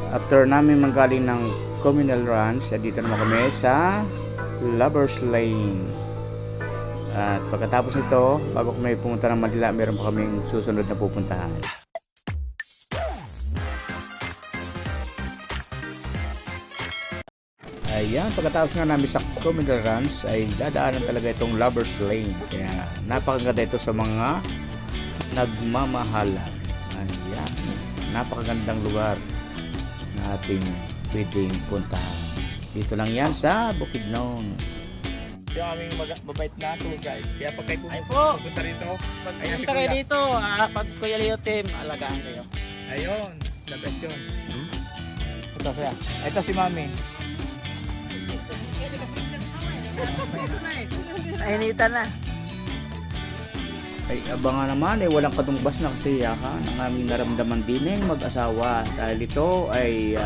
After namin manggaling ng communal runs, dito naman kami sa Lovers Lane. At pagkatapos nito, bago kami pumunta ng Manila, meron pa kaming susunod na pupuntahan. Ayan, pagkatapos nga namin sa communal runs ay dadaanan talaga itong Lovers Lane. Kaya napakaganda ito sa mga nagmamahalan. Ayan, napakagandang lugar na ating pwedeng puntahan. Dito lang yan sa Bukidnon. Yung aming mabait na tour guide. Kaya pag kayo pupunta rito, Punta kayo dito, pag Kuya Leo team, alagaan kayo. ayun, the best yun. Ito siya. Ito si Mami. Nainitan na. Ay abangan naman walang katumbas na kasiyahan ang aming naramdaman din mag-asawa dahil ito ay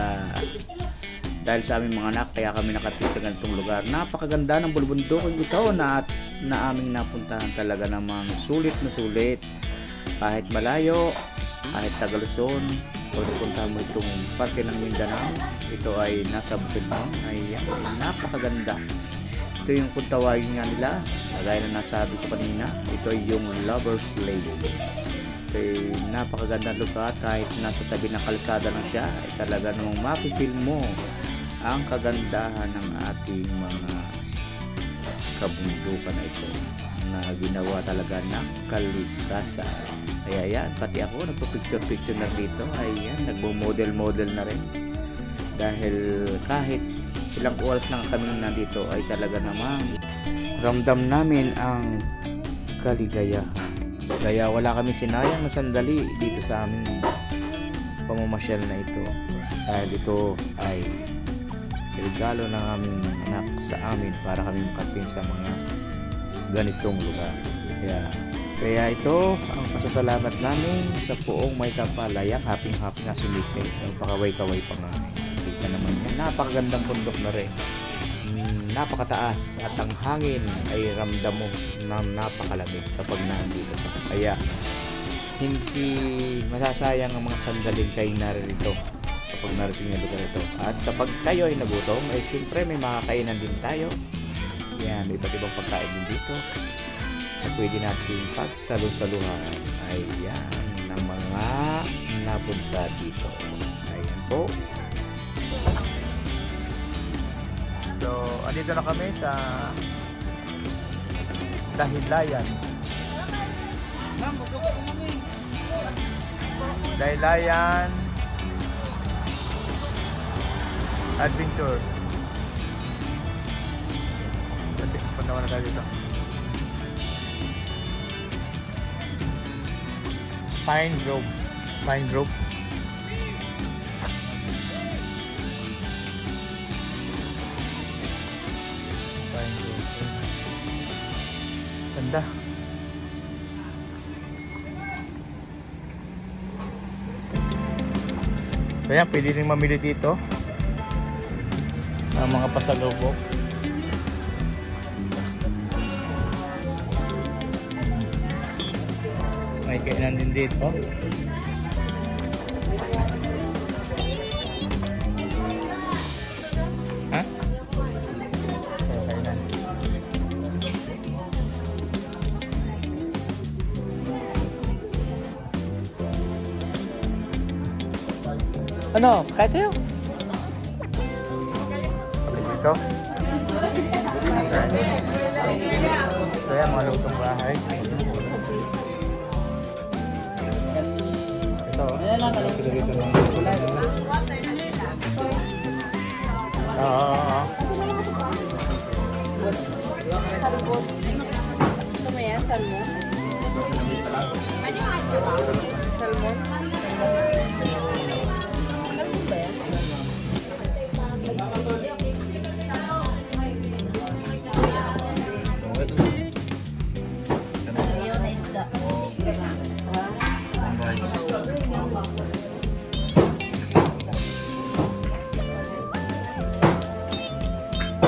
dahil sa aming mga anak kaya kami nakating sa ganitong lugar. Napakaganda ng bulubundukin ito na aming napuntahan, talaga namang sulit na sulit. Kahit malayo, kahit taga Luzon, kung napunta mo itong parte ng Mindanao, ito ay nasa Bukidnon, ay napakaganda. Ito yung kung tawagin nga nila, gaya na nasabi ko kanina, ito ay yung Lovers Lane. Ito ay napakagandang lugar, kahit nasa tabi ng kalsada lang siya, ay talaga namang mapipil mo ang kagandahan ng ating mga kabundukan na ito na ginawa talaga ng kalikasan. Kaya yan, pati ako nagpo-picture na dito, ayan, nagmo-model na rin. Dahil kahit ilang oras lang kami nandito ay talaga namang ramdam namin ang kaligayahan. Kaya wala kami sinayang na sandali dito sa aming pamamasyal na ito. Dahil ito ay regalo ng aming anak sa amin para kami makating sa mga ganitong lugar. Kaya ito ang pasasalamat namin sa poong may kapalayak. Happy nga si Mrs. Napakaway-kaway pa nga. Kita naman yan. Napakagandang bundok na rin. Napakataas at ang hangin ay ramdam mo na napakalamig kapag nandito ka. Kaya hindi masasayang ang mga sandaling kayo narito kapag narating yung lugar ito. At kapag kayo ay nagutom, ay siyempre may mga kainan din tayo. Yan, iba't ibang pagkain din dito na pwede natin pagsalu-saluhan. Ayan, ng mga napunta dito. Ayan po. So, andito na kami sa Dahilayan. Dahilayan Adventure. Punta na tayo dito. Pine Grove. Pine Grove. Pine Grove. Ganda. So yan, pwede rin mamili dito ng mga pasalubok. May kainan din dito. Ha? Kainan. Ano? Kahit tayo? Dito? So yan, mga lutong bahay. Ito, sila dito lang. Oo. Ito mo yan, salmon? Salmon? Salmon ba yan? Ayaw na isda.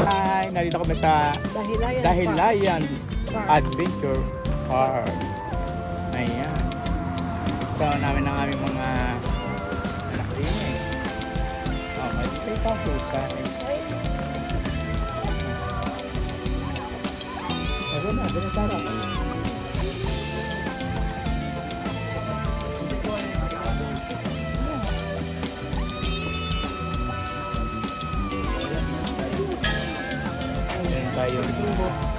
Hi, nandito kami sa Dahilayan Adventure Park. Ayan. Ito namin ang aming mga anak din eh. Ito ang pusa. Ayun na, ganun Sarah. Ayan tayo.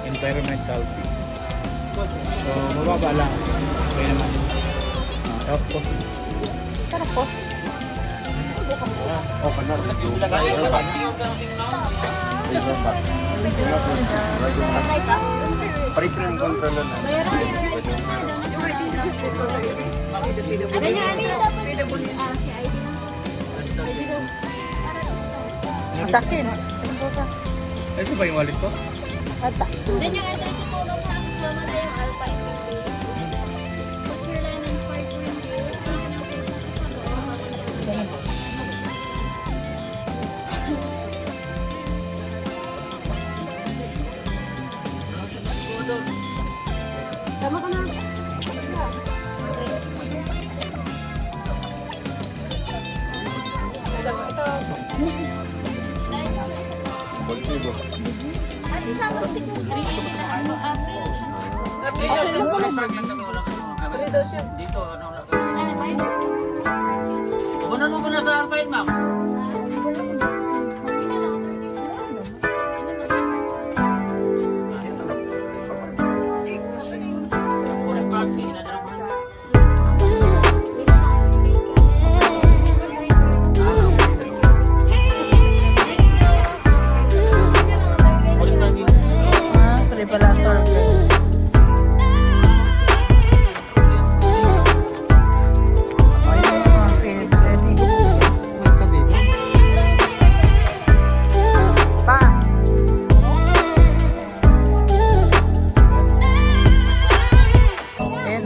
Environmental fee. So, mababa lang. Okay naman. Tapos, Tapos, Parikrem control na. masakin. ito ba yung wallet ko? Ata. Then yung address po nung kasama na yung Alpine Cafe. What's your line inspired for reviews? Ano ka ng person sa loob? Tama ka na. At isama ko si Kudri. Dito, ano lang. Ano ba yun? Ano mo muna sa Alpine, ma'am? Yung forest park, hindi na naman. Forest park, Free pala ang tour. Pa. Ayan.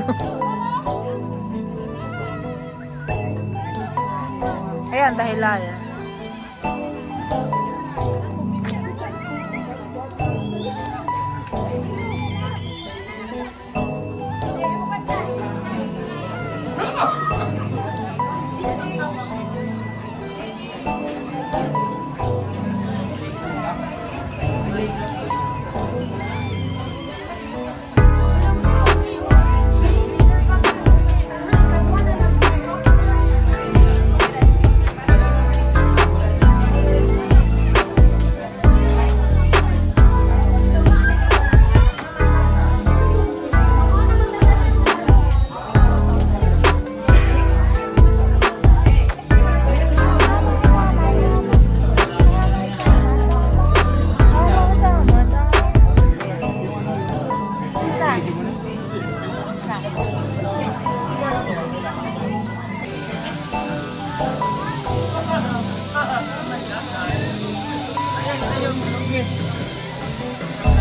Ayan, dahilayan.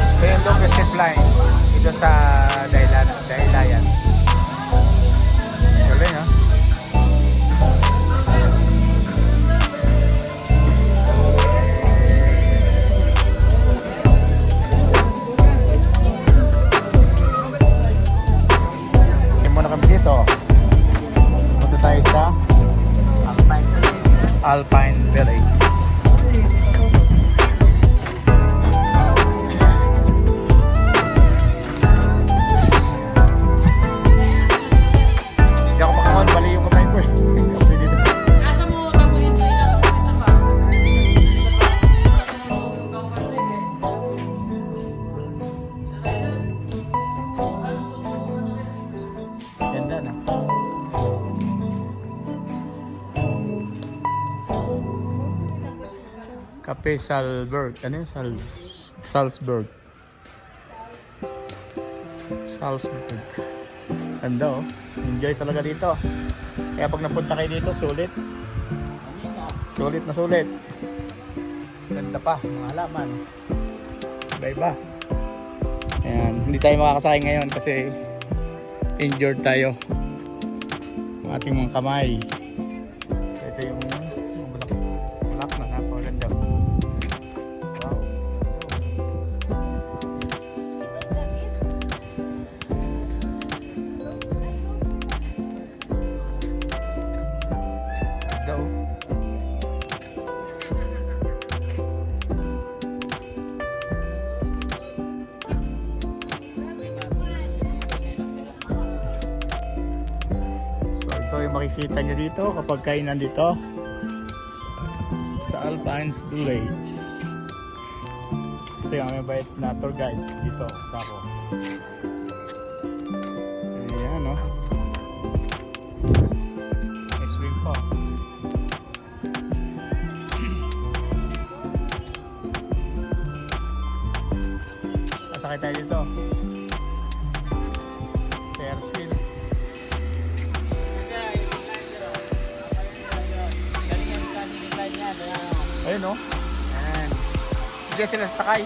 Ito yung longest zip line dito sa Dahilayan. Galing ha? Hindi muna kami dito. Punta tayo sa Alpine Village. Hindi ako makamon, mali yung kamay ko eh. asa mo tapuin sa ilang isa pa? Ganda na. Cafe Salzburg. Ano yun? Salzburg. Salzburg. Ganda oh. Enjoy talaga dito. Kaya pag napunta kayo dito, sulit. Sulit na sulit. Ganda pa, mga halaman. Iba-iba. Ayan, hindi tayo makakasakay ngayon kasi injured tayo. Ang ating mga kamay. Ito yung bulak na napakaganda. Wow. Ganda oh. makikita nyo dito kapag kayo nandito sa Alpines Village. Ito yung may bait na tour guide dito sa ako. Ayan, no? May swing pa. Sakay tayo dito. Ferris wheel. Ayun, no? Ayan. Hindi sila sasakay.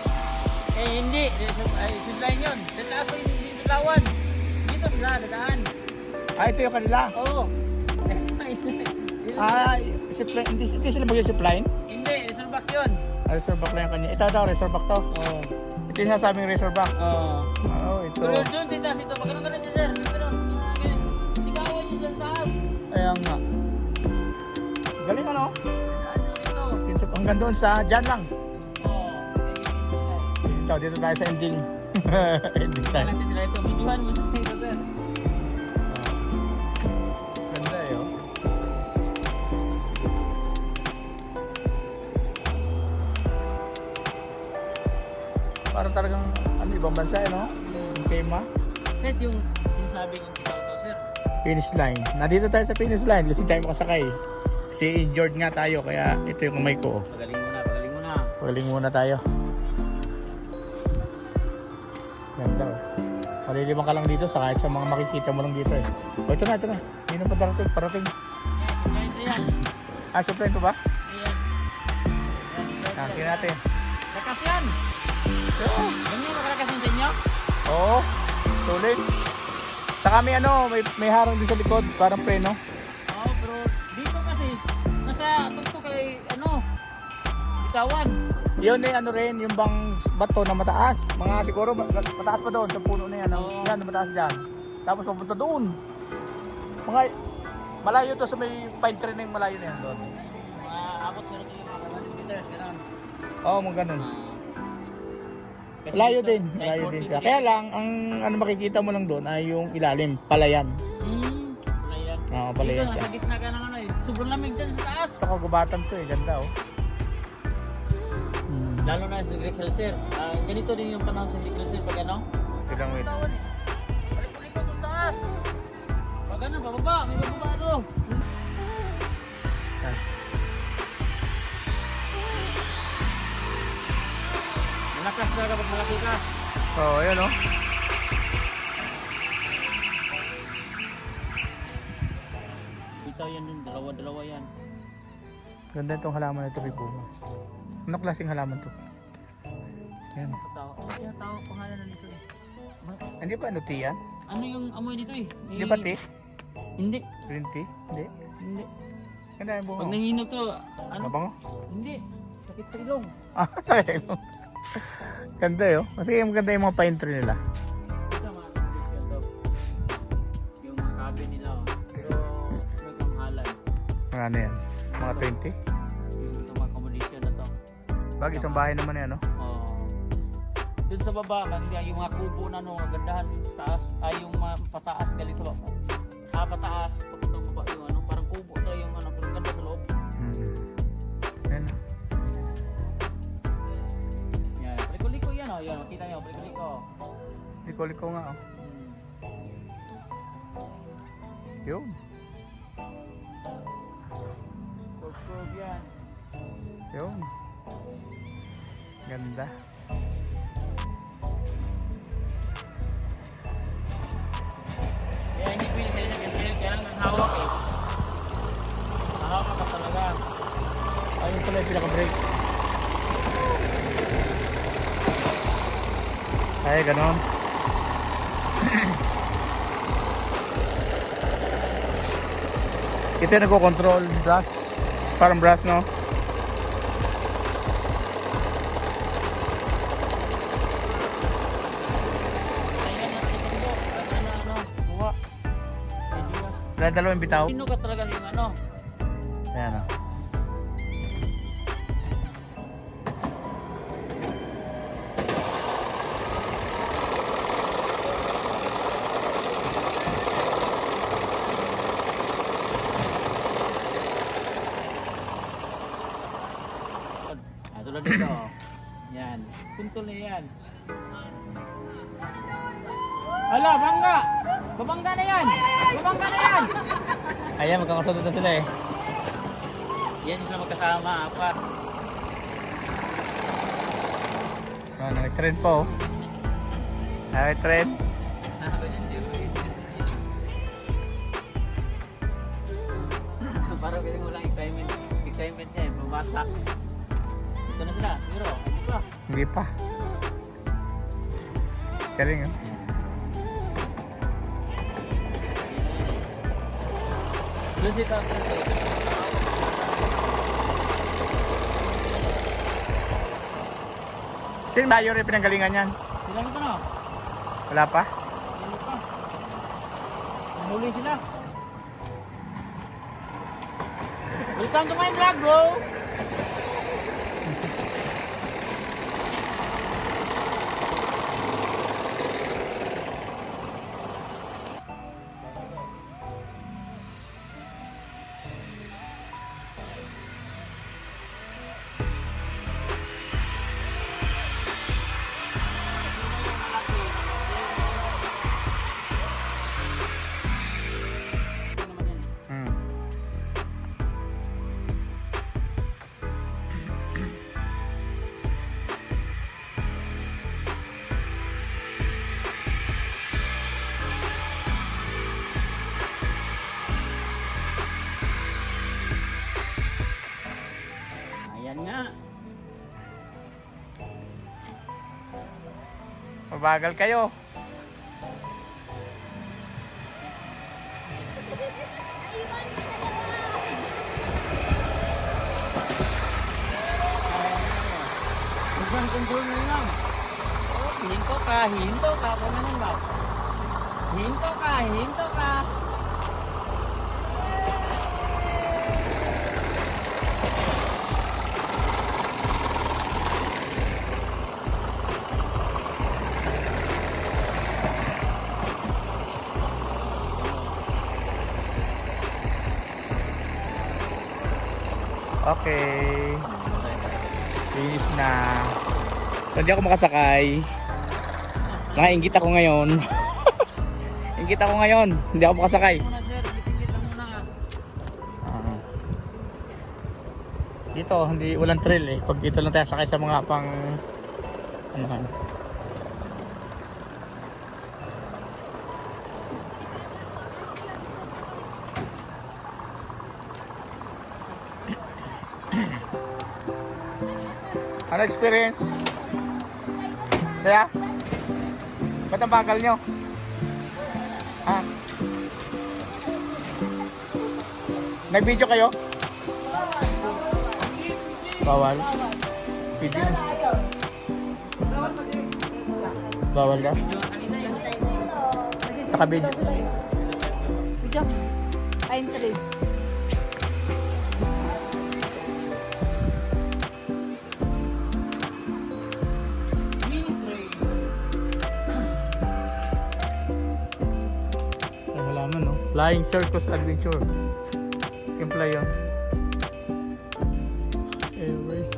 Eh hindi, should line yun. Sa taas pa yung bitawan. Dito sila, dadaan. Ah, ito yung kanila. Oo. Ah, hindi sila mag-zipline? Hindi, reserve yun. Ah, Razorback lang yung kanya. Ito daw, Razorback to. Oo. Ito yung sasabing Razorback. Oo. Oh, ito. Pero doon sa taas ito, pag ganun niya sir. Ganun. Sigawan niyo sa taas. Ayan nga. Galing ano? Dadaan nyo dito. Dito, hanggang doon sa, dyan lang. Oo. Dito tayo sa ending. Ending Kaya tayo. natin sila ito. Videohan mo sa ito sir. Ganda eh, oh. Parang talagang, ano, ibang bansa eh, no? Yung Kema. Net yung sinasabi kong kita ito sir. Finish line. Nandito tayo sa finish line kasi tayo makasakay. Si injured nga tayo, kaya ito yung kamay ko. Oh. Pagaling muna, pagaling muna. Pagaling muna tayo. Ganda oh. Malilibang ka lang dito sa kahit sa mga makikita mo lang dito eh. Oh, ito na, ito na. Hindi na pa parating. Ayan. Ah, supply pa ba? Ayan. Tangkin natin. Lakas yan. Oo. Ganyan yung makalakas yun sa inyo? Oo. Tuloy. Saka may ano, may harang din sa likod, parang preno. Oo, pero dito kasi, nasa tuktok kay, bitawan. Yun eh, ano rin, yung bang bato na mataas. Mga siguro, mataas pa doon, sa puno na yan. Oo. Yan, mataas dyan. Tapos papunta doon. Mga, malayo to sa may pine tree na yung malayo na yan doon. Abot sila ito yung mga 100 meters, gano'n. Oo, mga ganun. Kasi Malayo dito, din, kahit malayo 40 din siya. meters. Kaya lang, ang ano makikita mo lang doon ay yung ilalim, palayan. Palayan. Oo, palayan Dito, siya. nasa gitna ka ng sobrang lamig dyan sa taas. Ito kagubatan to eh, ganda oh. Lalo na sa Greek Sir. Ganito din yung panahon sa Greek Sir pag ano. Tignan mo ito. Tawan eh. Balik-balik ko sa taas. Pag ano, bababa, may bababa ano. Ah. Malakas na kapag malaki ka. Oo, ayan oh. Bitaw yan dun, dalawa-dalawa yan. Ganda itong halaman na ito, Rico. Ano klaseng halaman to? Yan. Tao. Kaya tao pangalan na nito eh. Hindi ba ano tea yan? Ano yung amoy nito eh? Hindi ba tea? Hindi. Green tea? Hindi. Hindi. Ganda yung bunga. Pag nahinog to, ano? Mabango? Hindi. Sakit sa ilong. Ah, sakit sa ilong. Ganda yun. Kasi maganda yung mga pine tree nila. Ito mga ito. Yung mga cabin nila. Oh. Pero may kamahalan. Mga ano yan? Mga 20? Yung mga accommodation na to. Bagay, isang bahay naman yan, no? Doon sa baba, yung mga kubo na no, gandahan yung taas, ay yung pataas galing sa baba. Pataas, papunta baba yung ano, parang kubo na yung ano, pero ganda sa loob. Yan. Yan, liko-liko yan oh, yan, makita nyo, liko-liko. Liko-liko nga, oh. Yun. Kog-kog yan. Yun. Ganda. Kaya hindi pwede sa inyo, kaya lang naghawak eh. Nahawak ka talaga. Ayun pala yung pinaka-brake. Ay, ganon. Ito yung nagko-control brush. Parang brush, no? Ayan na, ito ano, buha. Dalawang bitaw. Sino ka talaga yung ano? Ayan, oh. Tulad dito. Yan. Puntol na yan. Hala, bangga! Babangga na yan! Babangga na yan! Ayan, magkakasunod na sila eh. Yan yung sila magkasama, apat. Nag-trend po. Nag-trend. Parang piling mo lang excitement. Excitement niya, bumatak. Ito na sila, pero hindi pa. Hindi pa. Galing eh. Doon si Tapos eh. Sino ba yung pinanggalingan yan? Sila ito na. Wala pa? Hindi pa. Nahuli sila. Welcome to my vlog, bro! Hmm. Ayan nga. Mabagal kayo. Isang control na lang. Oh, hinto ka, hinto ka. Kung ano ba? Hinto ka, hinto ka. Okay. Finish na. So, hindi ako makasakay. Nakaingit ako ngayon. Ingit ako ngayon. Hindi ako makasakay. Muna sir, bitigit lang muna. Dito, hindi walang trail eh. Pag dito lang tayo sakay sa mga pang ano. Ano experience? Saya? Ba't ang bagal nyo? Ha? Nag-video kayo? Bawal? Video? Bawal ka? Naka-video? I'm 3. Mini train. Ay, malaman no? Flying Circus Adventure. Yung play yun. Airways.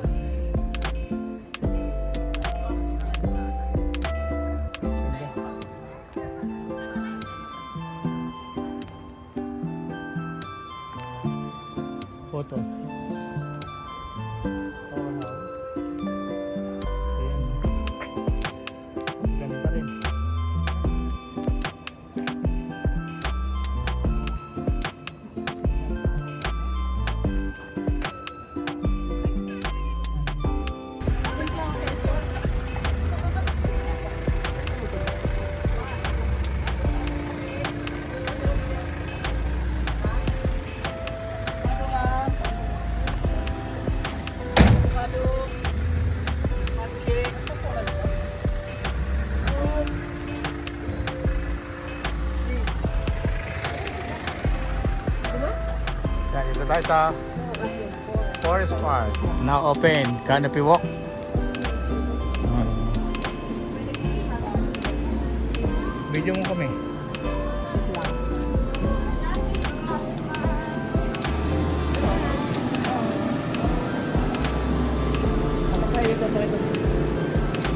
Photos. Powerhouse. Ayan. Ganda rin. Yan, dito tayo sa Forest Park. Now open, canopy walk. Video mo kami.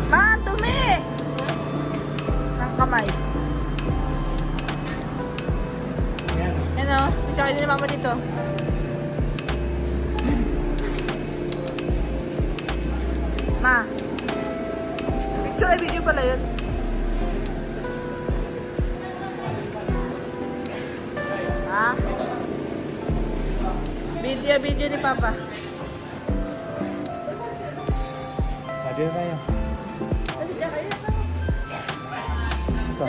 Ma, dumi! Ng kamay. Yan o, picture din ni mama dito. Ma. Picture ay video pala yun. Ha? Video ni Papa. Dito tayo. Ito.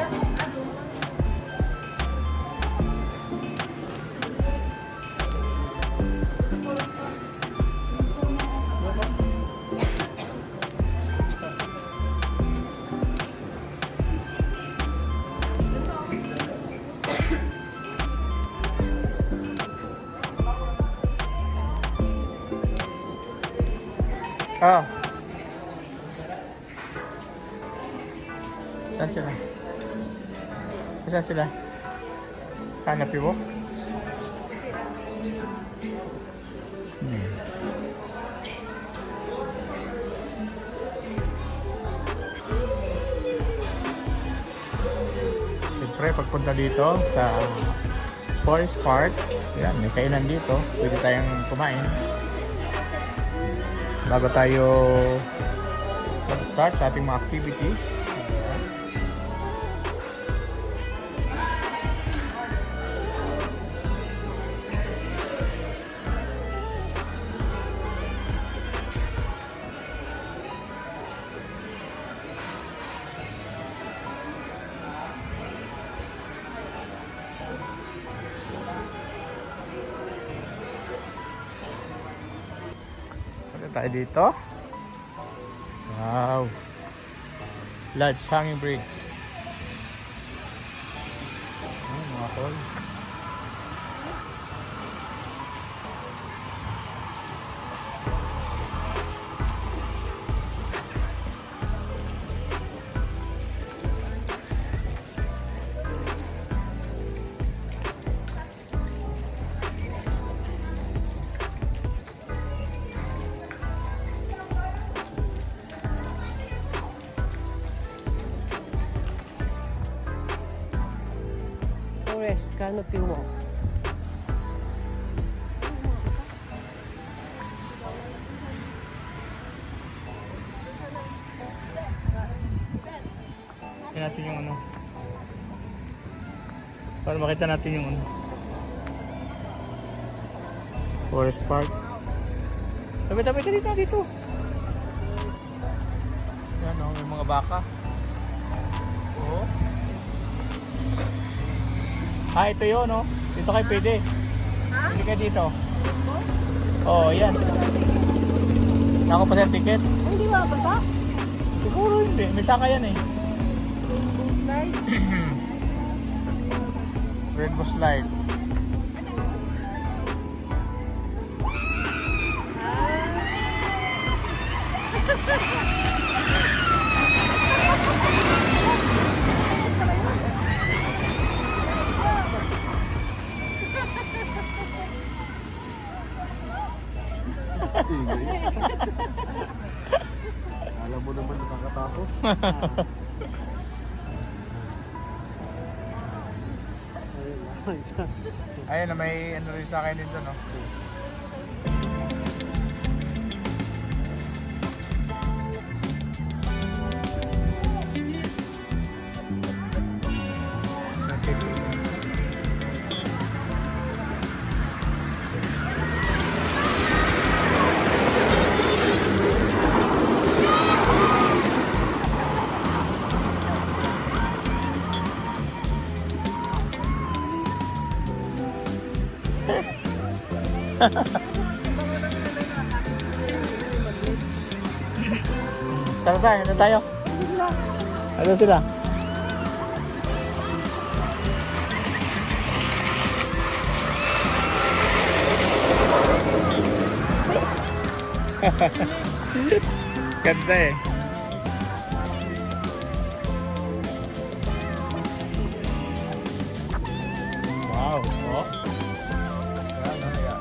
Oh. Saan sila? Saan sila? Hanap mo? Siyempre, pagpunta dito sa Forest Park, yan, may kainan dito. Pwede tayong kumain. Bago tayo mag-start sa ating mga activities. Tayo dito. Wow. Lodge Hanging Bridge. Mga tol. Forest Canopy Walk. Tingnan natin yung ano. Para makita natin yung ano. Forest Park. Tabi-tabi ka dito. Yan o, may mga baka. Oo. Ah, ito yun, no? Dito kayo pwede. Hindi kayo dito. Oo, yan. Nako pa sa ticket. Hindi ba basa? Siguro hindi. May saka yan eh. Rainbow slide. Alam mo naman nakakatakot. Ayun na, may ano rin sa akin dito, no? Tara tayo, ano tayo? Ano sila? Ganda eh. Wow, oh.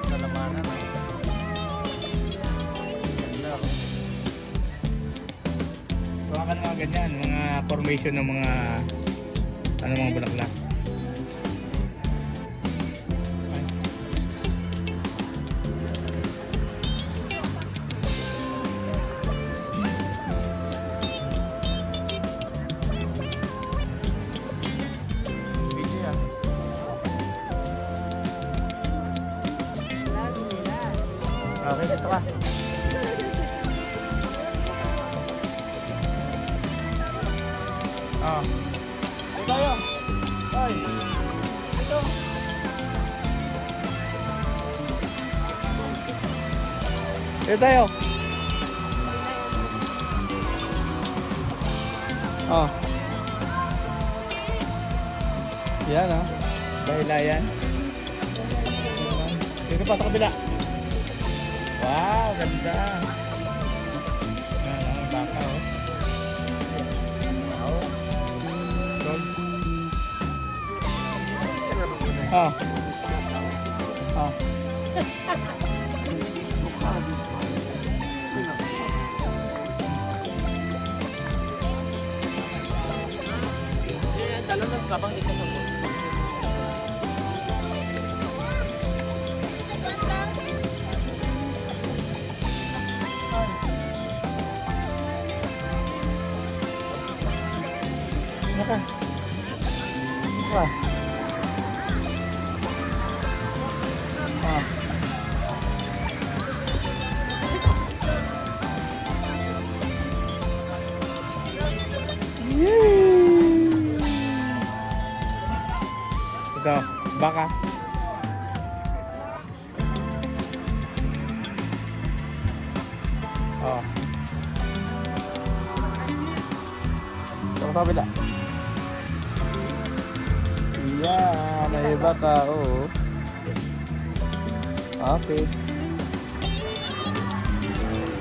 Lalaman na. Ganda. baka ng mga ganyan, mga formation ng mga mga bulaklak. Video yan. Okay, dito ka. Ah. Ito tayo. Ay. Ito. Ito tayo. Oh. Yan oh. Dahilayan. Dito pa sa kabila. Wow, ganda. Yan oh, baka oh. Wow. Sold. Oh. Oh. Talon ng kabang dito sa buwan. Naka. Naka. Ah. Ito, baka. Oh. Ito sa kabila. Yeah, may baka, oo. Okay.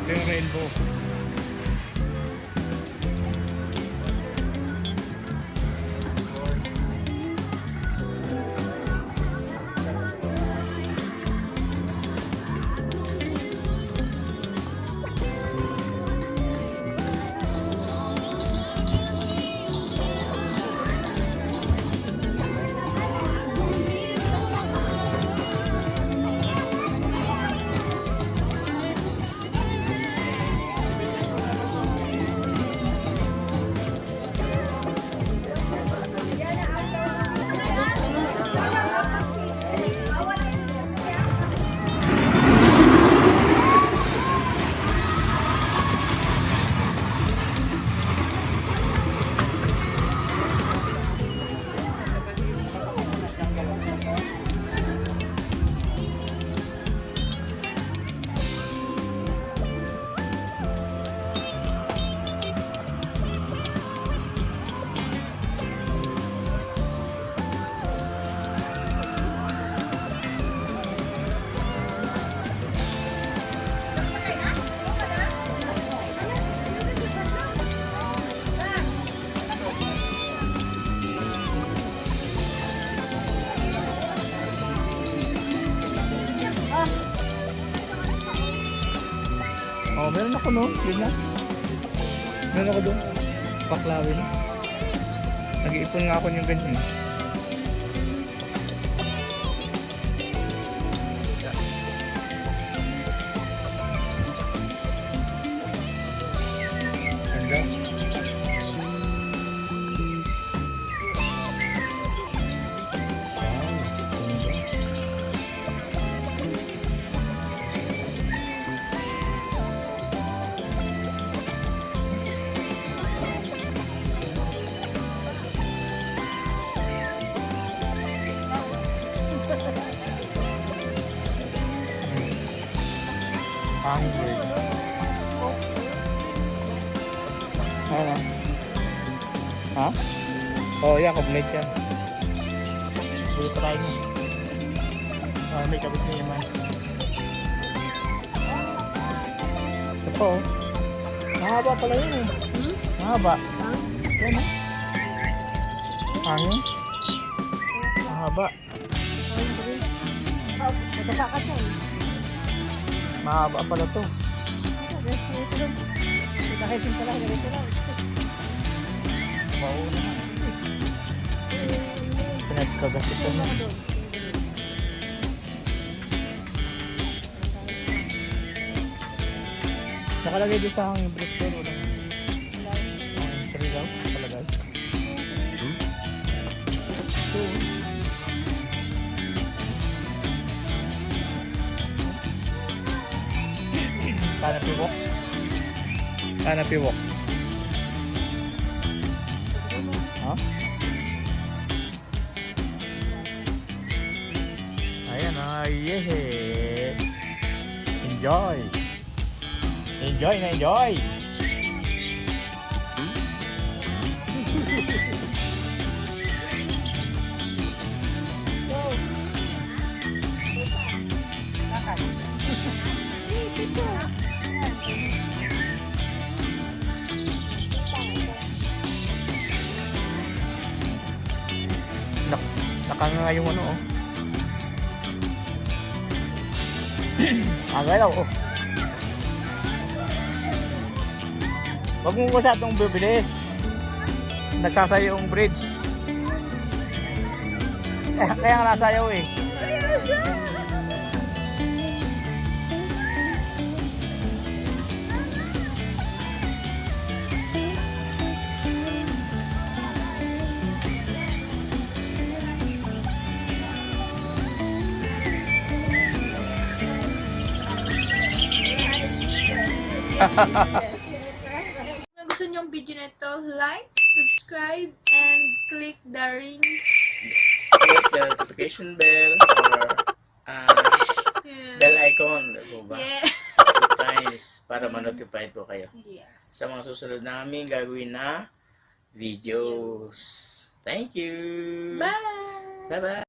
Ito yung rainbow. Oh, meron ako no, yun na. Meron ako doon. Paklawin. Nag-iipon nga ako yung ganyan. Ganda. Hummingbirds. Ano? Ha? Oh, yeah, complete yan. Dito pa tayo mo. May kabit niya naman. Ito po. Mahaba pala yun eh. Mahaba. Yan eh. Hangin. Mahaba. Mahaba pala to. Kahit yung pala, ganito lang. Mauna na. Pinagkagasitan na. Nakalagay doon sa aking brief pero wala. Ang entry daw, nakalagay. Ito. Canopy walk. Canopy walk. Ha? Ayan na, yeah. Enjoy. Enjoy na enjoy. Nakanga yung ano oh. Agalaw oh. Huwag mo masyadong bibilis. Nagsasayaw yung bridge. Kaya nga nasayaw eh. Kung gusto niyo yung video na ito, like, subscribe, and click the ring. Click the notification bell or bell icon. Diba ba? Yeah. 2 times para ma-notify po kayo Yes. sa mga susunod namin gagawin na videos. Thank you! Bye! Bye-bye!